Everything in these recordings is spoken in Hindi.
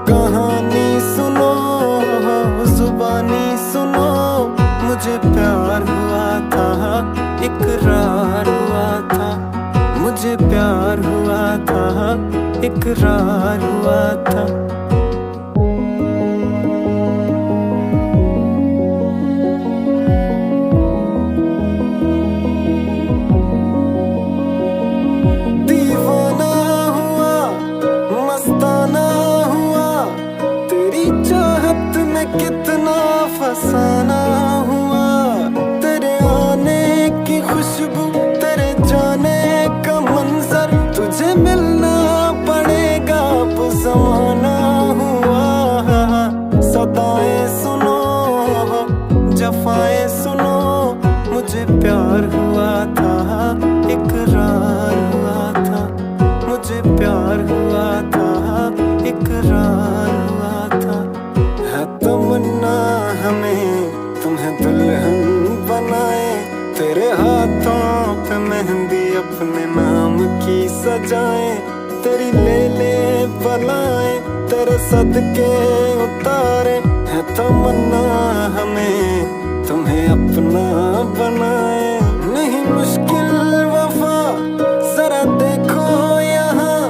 कहानी सुनो, जुबानी सुनो, मुझे प्यार हुआ था, इकरार हुआ था। मुझे प्यार हुआ था, इकरार हुआ था। दीवाना हुआ, मस्ताना हुआ, तेरी चाहत में कितना फसाना हुआ। तेरे आने की खुशबू, तेरे जाने का मंजर, तुझे मिलना पड़ेगा अब ज़माना हुआ। सदाएं सुनो, जफाएं सुनो, मुझे प्यार हुआ था, इकरार हुआ था। मुझे प्यार हुआ था, इकरार हुआ था। है तमन्ना हमें तुम्हें दुल्हन बनाए, तेरे हाथों पे मेहंदी अपने नाम की सजाए। तेरी ले ले बलाएं, तेरे सदके उतारे। है तमन्ना हमें तुम्हें अपना बनाए। नहीं मुश्किल वफा, जरा देखो यहाँ,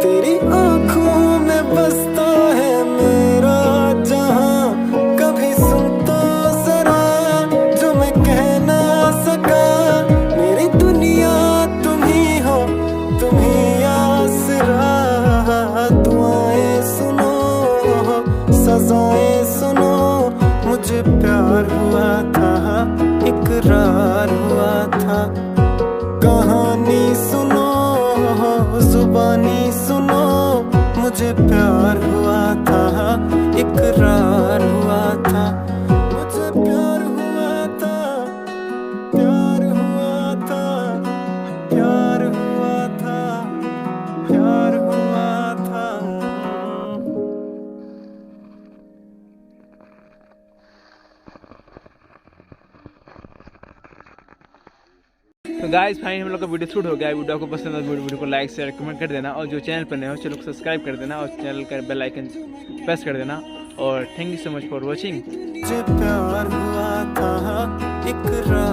तेरी आंखों में बसता है मेरा जहां। कभी सुन तो जरा जो मैं कह ना सका, मेरी दुनिया तुम ही हो, तुम ही आसरा। दुआएं सुनो, सजाएं सुनो, मुझे प्यार हुआ था, इकरार हुआ था। कहानी सुनो, जुबानी सुनो, मुझे प्यार हुआ था, इकरार हुआ था। मुझे प्यार हुआ था, प्यार हुआ था, प्यार हुआ था, प्यार हुआ था। तो गाइस फाइनली हम लोग का वीडियो शूट हो गया है। वीडियो को पसंद है वीडियो को लाइक शेयर कमेंट कर देना, और जो चैनल पर नए हो चैनल को सब्सक्राइब कर देना, और चैनल का बेल आइकन प्रेस कर देना। और thank you so much for watching. मुझे प्यार हुआ था, इकरार